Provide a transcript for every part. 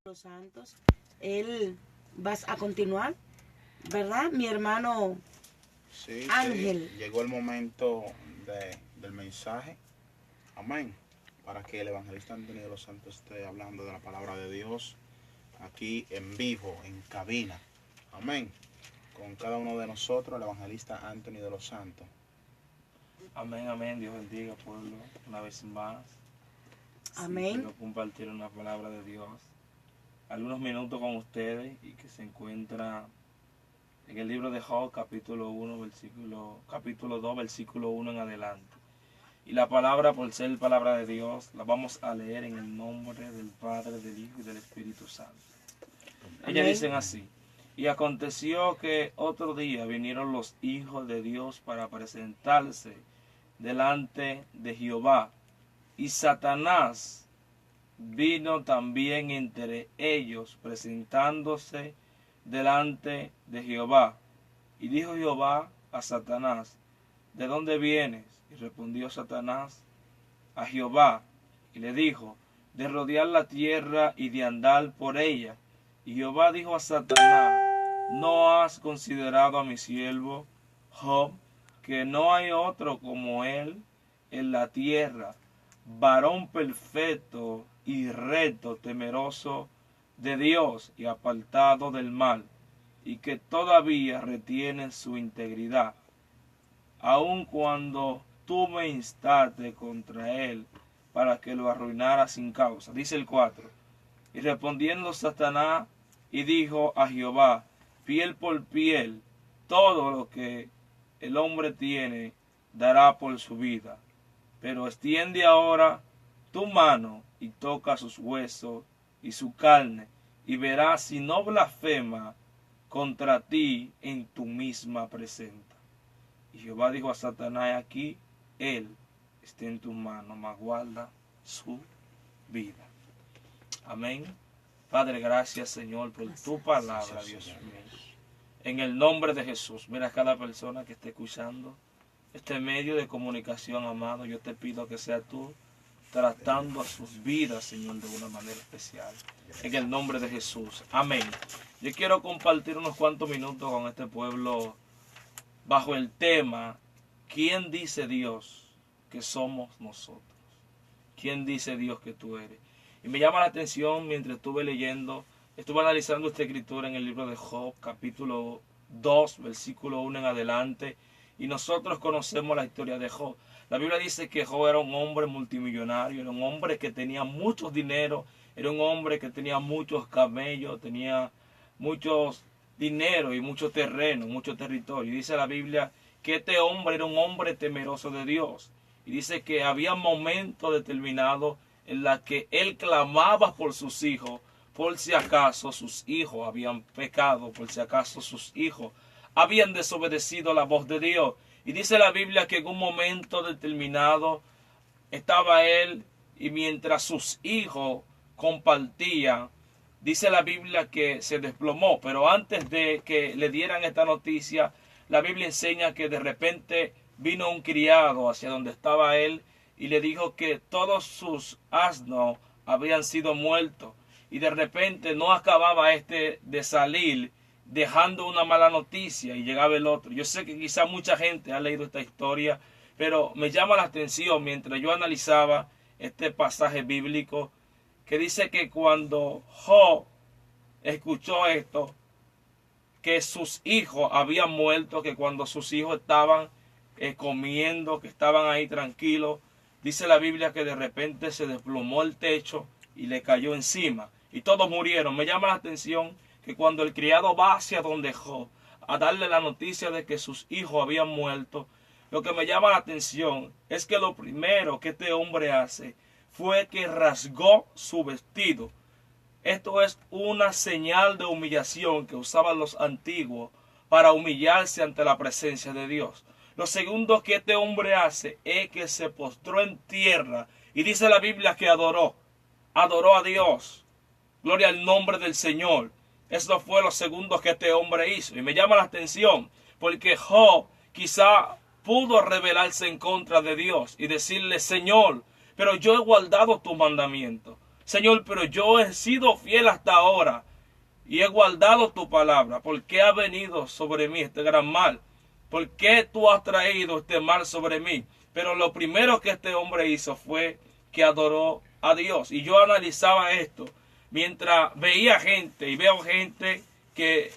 Los santos, él vas a continuar, ¿verdad? Mi hermano Sí, Ángel. sí, llegó el momento del mensaje. Amén. Para que el evangelista Antonio de los Santos esté hablando de la palabra de Dios aquí en vivo, en cabina. Amén. Con cada uno de nosotros, el evangelista Antonio de los Santos. Amén, amén. Dios bendiga, pueblo, una vez más. Amén. Quiero compartir una palabra de Dios. Algunos minutos con ustedes y que se encuentra en el libro de Job, capítulo 2, versículo 1 en adelante. Y la palabra, por ser palabra de Dios, la vamos a leer en el nombre del Padre, del Hijo y del Espíritu Santo. Ellas dicen así: y aconteció que otro día vinieron los hijos de Dios para presentarse delante de Jehová, y Satanás vino también entre ellos, presentándose delante de Jehová. Y dijo Jehová a Satanás: ¿de dónde vienes? Y respondió Satanás a Jehová, y le dijo: de rodear la tierra y de andar por ella. Y Jehová dijo a Satanás: ¿no has considerado a mi siervo Job, que no hay otro como él en la tierra, varón perfecto y recto, temeroso de Dios y apartado del mal, y que todavía retiene su integridad, aun cuando tú me instaste contra él para que lo arruinara sin causa? Dice el 4. Y respondiendo Satanás y dijo a Jehová: piel por piel, todo lo que el hombre tiene dará por su vida. Pero extiende ahora tu mano y toca sus huesos y su carne, y verás si no blasfema contra ti en tu misma presencia. Y Jehová dijo a Satanás: aquí él está en tu mano, mas guarda su vida. Amén. Padre, gracias, Señor, por tu palabra, Dios mío. En el nombre de Jesús, mira a cada persona que esté escuchando este medio de comunicación, amado. Yo te pido que sea tú tratando a sus vidas, Señor, de una manera especial. En el nombre de Jesús. Amén. Yo quiero compartir unos cuantos minutos con este pueblo bajo el tema: ¿quién dice Dios que somos nosotros? ¿Quién dice Dios que tú eres? Y me llama la atención, mientras estuve leyendo, estuve analizando esta escritura en el libro de Job, capítulo 2, versículo 1 en adelante, y nosotros conocemos la historia de Job. La Biblia dice que Job era un hombre multimillonario, era un hombre que tenía mucho dinero, era un hombre que tenía muchos camellos, tenía muchos dinero y mucho terreno, mucho territorio. Y dice la Biblia que este hombre era un hombre temeroso de Dios. Y dice que había momentos determinados en los que él clamaba por sus hijos, por si acaso sus hijos habían pecado, por si acaso sus hijos habían desobedecido la voz de Dios. Y dice la Biblia que en un momento determinado estaba él, y mientras sus hijos compartían, dice la Biblia que se desplomó. Pero antes de que le dieran esta noticia, la Biblia enseña que de repente vino un criado hacia donde estaba él y le dijo que todos sus asnos habían sido muertos. Y de repente no acababa este de salir, dejando una mala noticia, y llegaba el otro. Yo sé que quizá mucha gente ha leído esta historia, pero me llama la atención mientras yo analizaba este pasaje bíblico, que dice que cuando Job escuchó esto, que sus hijos habían muerto, que cuando sus hijos estaban comiendo, que estaban ahí tranquilos, dice la Biblia que de repente se desplomó el techo y le cayó encima y todos murieron. Me llama la atención que cuando el criado va hacia donde Job a darle la noticia de que sus hijos habían muerto, lo que me llama la atención es que lo primero que este hombre hace fue que rasgó su vestido. Esto es una señal de humillación que usaban los antiguos para humillarse ante la presencia de Dios. Lo segundo que este hombre hace es que se postró en tierra, y dice la Biblia que adoró a Dios. Gloria al nombre del Señor. Eso fue lo segundo que este hombre hizo. Y me llama la atención porque Job quizá pudo rebelarse en contra de Dios y decirle: Señor, pero yo he guardado tus mandamientos. Señor, pero yo he sido fiel hasta ahora y he guardado tu palabra. ¿Por qué ha venido sobre mí este gran mal? ¿Por qué tú has traído este mal sobre mí? Pero lo primero que este hombre hizo fue que adoró a Dios. Y yo analizaba esto mientras veía gente y veo gente que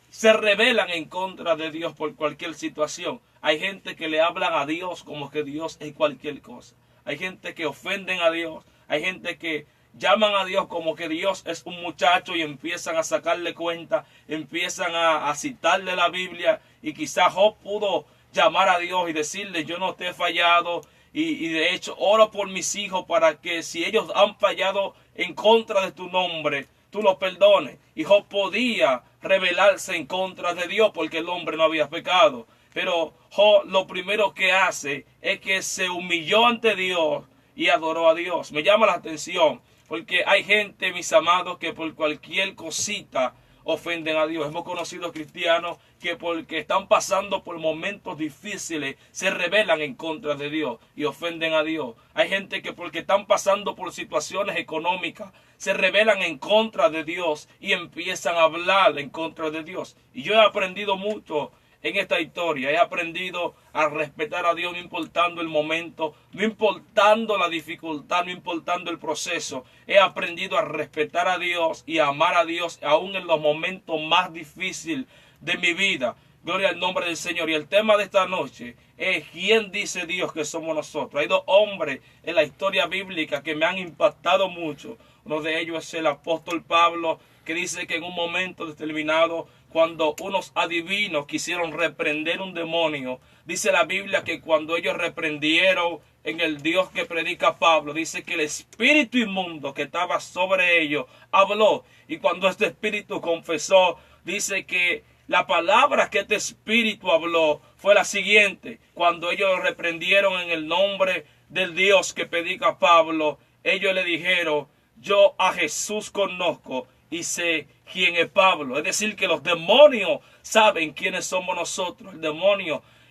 se rebelan en contra de Dios por cualquier situación. Hay gente que le hablan a Dios como que Dios es cualquier cosa. Hay gente que ofenden a Dios. Hay gente que llaman a Dios como que Dios es un muchacho y empiezan a sacarle cuenta, empiezan a citarle la Biblia. Y quizás Job pudo llamar a Dios y decirle: yo no te he fallado, y de hecho oro por mis hijos para que si ellos han fallado en contra de tu nombre, tú los perdones. Y Job podía rebelarse en contra de Dios porque el hombre no había pecado. Pero Job lo primero que hace es que se humilló ante Dios y adoró a Dios. Me llama la atención porque hay gente, mis amados, que por cualquier cosita ofenden a Dios. Hemos conocido cristianos que porque están pasando por momentos difíciles se rebelan en contra de Dios y ofenden a Dios. Hay gente que porque están pasando por situaciones económicas se rebelan en contra de Dios y empiezan a hablar en contra de Dios. Y yo he aprendido mucho en esta historia. He aprendido a respetar a Dios no importando el momento, no importando la dificultad, no importando el proceso. He aprendido a respetar a Dios y a amar a Dios aún en los momentos más difíciles de mi vida. Gloria al nombre del Señor. Y el tema de esta noche es: ¿quién dice Dios que somos nosotros? Hay dos hombres en la historia bíblica que me han impactado mucho. Uno de ellos es el apóstol Pablo, que dice que en un momento determinado, cuando unos adivinos quisieron reprender un demonio, dice la Biblia que cuando ellos reprendieron en el Dios que predica Pablo, dice que el espíritu inmundo que estaba sobre ellos habló. Y cuando este espíritu confesó, dice que la palabra que este espíritu habló fue la siguiente: cuando ellos reprendieron en el nombre del Dios que predica Pablo, ellos le dijeron: yo a Jesús conozco y sé quién es Pablo. Es decir, que los demonios saben quiénes somos nosotros.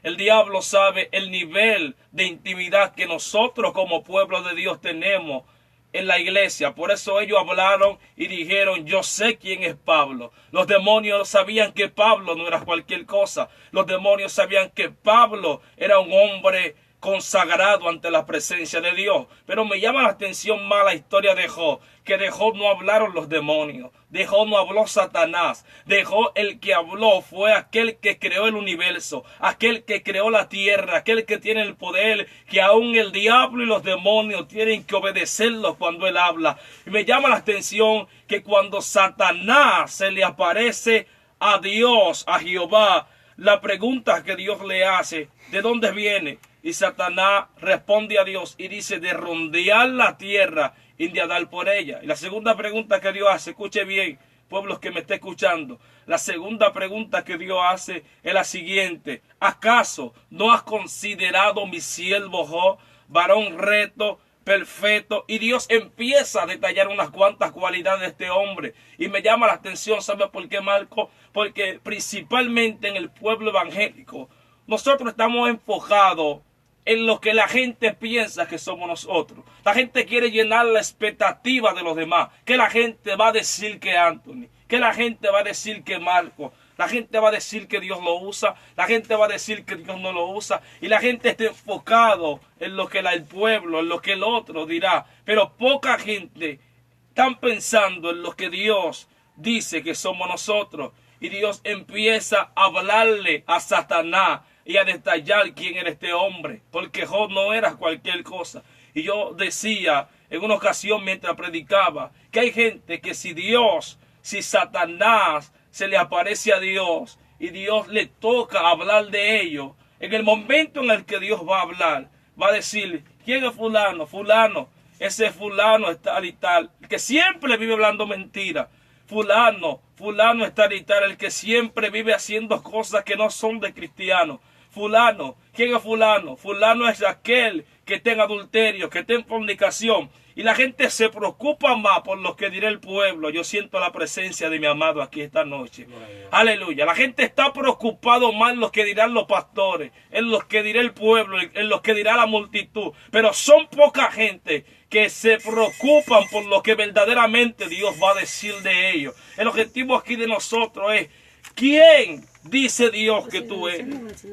El diablo sabe el nivel de intimidad que nosotros como pueblo de Dios tenemos en la iglesia. Por eso ellos hablaron y dijeron: yo sé quién es Pablo. Los demonios sabían que Pablo no era cualquier cosa. Los demonios sabían que Pablo era un hombre consagrado ante la presencia de Dios. Pero me llama la atención más la historia de Job, que de Job no hablaron los demonios, de Job no habló Satanás, de Job el que habló fue aquel que creó el universo, aquel que creó la tierra, aquel que tiene el poder, que aún el diablo y los demonios tienen que obedecerlo cuando él habla. Y me llama la atención que cuando Satanás se le aparece a Dios, a Jehová, la pregunta que Dios le hace: ¿de dónde viene? Y Satanás responde a Dios y dice: de rondear la tierra y de andar por ella. Y la segunda pregunta que Dios hace, escuche bien, pueblos que me esté escuchando, la segunda pregunta que Dios hace es la siguiente: ¿acaso no has considerado mi siervo Job, varón recto, perfecto? Y Dios empieza a detallar unas cuantas cualidades de este hombre. Y me llama la atención, ¿sabe por qué, Marco? Porque principalmente en el pueblo evangélico nosotros estamos enfocados en lo que la gente piensa que somos nosotros. La gente quiere llenar la expectativa de los demás. Que la gente va a decir que Anthony, que la gente va a decir que Marco, la gente va a decir que Dios lo usa, la gente va a decir que Dios no lo usa, y la gente está enfocado en lo que el pueblo, en lo que el otro dirá. Pero poca gente está pensando en lo que Dios dice que somos nosotros. Y Dios empieza a hablarle a Satanás y a detallar quién era este hombre, porque Job no era cualquier cosa. Y yo decía en una ocasión mientras predicaba que hay gente que si Satanás se le aparece a Dios y Dios le toca hablar de ellos, en el momento en el que Dios va a hablar, va a decir: ¿quién es fulano? Fulano, ese fulano es tal y tal, que siempre vive hablando mentira. Fulano es tal y tal, el que siempre vive haciendo cosas que no son de cristianos. Fulano, ¿quién es fulano? Fulano es aquel que está en adulterio, que está en fornicación. Y la gente se preocupa más por lo que dirá el pueblo. Yo siento la presencia de mi amado aquí esta noche. Aleluya. La gente está preocupado más en lo que dirán los pastores, en lo que dirá el pueblo, en lo que dirá la multitud. Pero son poca gente que se preocupan por lo que verdaderamente Dios va a decir de ellos. El objetivo aquí de nosotros es, ¿quién dice Dios que tú eres?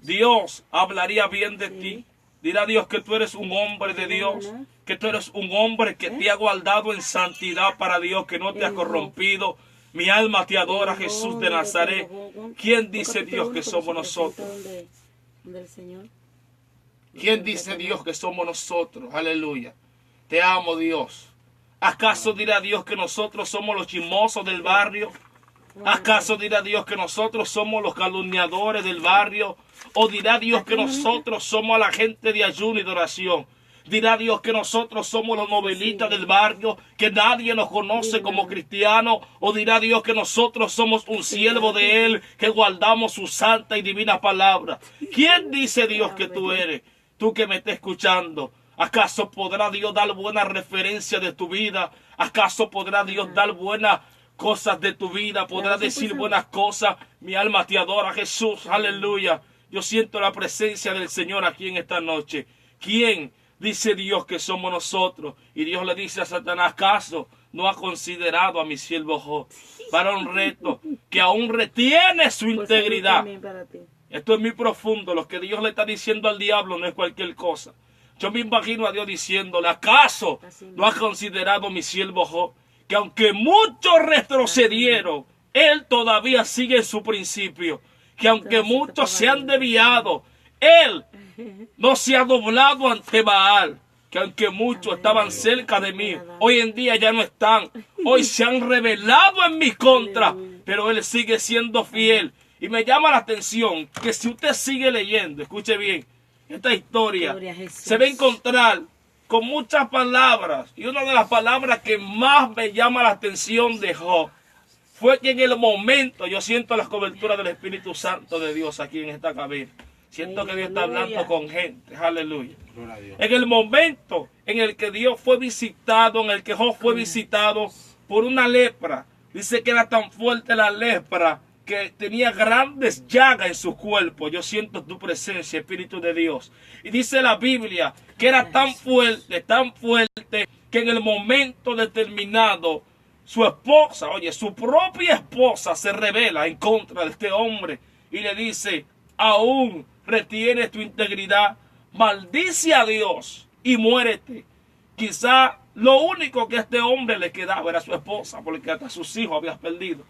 Dios hablaría bien de ti. Dirá Dios que tú eres un hombre de Dios, que tú eres un hombre que te ha guardado en santidad para Dios, que no te ha corrompido. Mi alma te adora, Jesús de Nazaret. ¿Quién dice Dios que somos nosotros? ¿Quién dice Dios que somos nosotros? Aleluya. Te amo, Dios. ¿Acaso dirá Dios que nosotros somos los chismosos del barrio? ¿Acaso dirá Dios que nosotros somos los calumniadores del barrio? ¿O dirá Dios que nosotros somos la gente de ayuno y de oración? ¿Dirá Dios que nosotros somos los novelitas del barrio, que nadie nos conoce como cristianos? ¿O dirá Dios que nosotros somos un siervo de Él, que guardamos su santa y divina palabra? ¿Quién dice Dios que tú eres? Tú que me estás escuchando. ¿Acaso podrá Dios dar buena referencia de tu vida? ¿Acaso podrá Dios dar buenas cosas de tu vida? ¿Podrá decir buenas cosas? Mi alma te adora, Jesús. Aleluya. Yo siento la presencia del Señor aquí en esta noche. ¿Quién dice Dios que somos nosotros? Y Dios le dice a Satanás, ¿acaso no ha considerado a mi siervo Job, varón recto, que aún retiene su integridad? Esto es muy profundo. Lo que Dios le está diciendo al diablo no es cualquier cosa. Yo me imagino a Dios diciéndole, ¿acaso no ha considerado mi siervo Job, que aunque muchos retrocedieron, él todavía sigue en su principio? Que aunque muchos se han desviado, él no se ha doblado ante Baal. Que aunque muchos estaban cerca de mí, hoy en día ya no están. Hoy se han rebelado en mi contra, pero él sigue siendo fiel. Y me llama la atención que si usted sigue leyendo, escuche bien, esta historia se va a encontrar con muchas palabras. Y una de las palabras que más me llama la atención de Job fue que en el momento, yo siento la cobertura del Espíritu Santo de Dios aquí en esta cabina. Siento que Dios está hablando con gente. Aleluya. En el momento en el que Dios fue visitado, en el que Job fue visitado por una lepra. Dice que era tan fuerte la lepra que tenía grandes llagas en su cuerpo. Yo siento tu presencia, Espíritu de Dios. Y dice la Biblia que era tan fuerte, que en el momento determinado, su esposa, su propia esposa se revela en contra de este hombre y le dice, aún retienes tu integridad, maldice a Dios y muérete. Quizá lo único que a este hombre le quedaba era su esposa, porque hasta sus hijos había perdido.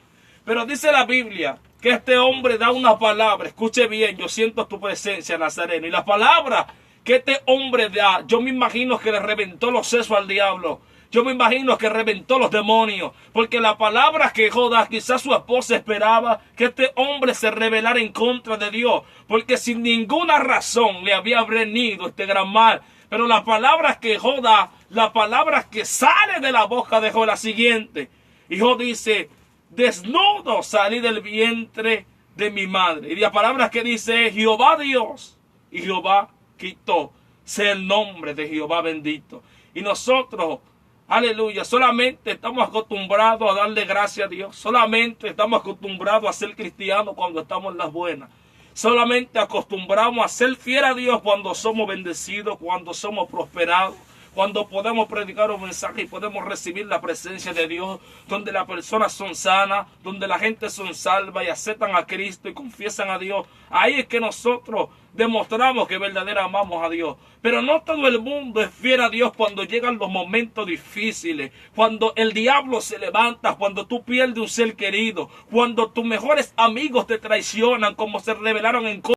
Pero dice la Biblia que este hombre da una palabra. Escuche bien, yo siento tu presencia, Nazareno. Y la palabra que este hombre da, yo me imagino que le reventó los sesos al diablo. Yo me imagino que reventó los demonios. Porque la palabra que Job da, quizás su esposa esperaba que este hombre se rebelara en contra de Dios. Porque sin ninguna razón le había venido este gran mal. Pero la palabra que Job da, la palabra que sale de la boca de Job es la siguiente. Y Job dice, desnudo salí del vientre de mi madre. Y la palabra que dice es Jehová Dios y Jehová quitó. Sea el nombre de Jehová bendito. Y nosotros, aleluya, solamente estamos acostumbrados a darle gracias a Dios. Solamente estamos acostumbrados a ser cristianos cuando estamos en las buenas. Solamente acostumbramos a ser fiel a Dios cuando somos bendecidos, cuando somos prosperados. Cuando podemos predicar un mensaje y podemos recibir la presencia de Dios, donde las personas son sanas, donde la gente son salva y aceptan a Cristo y confiesan a Dios. Ahí es que nosotros demostramos que verdaderamente amamos a Dios. Pero no todo el mundo es fiel a Dios cuando llegan los momentos difíciles, cuando el diablo se levanta, cuando tú pierdes un ser querido, cuando tus mejores amigos te traicionan, como se rebelaron en contra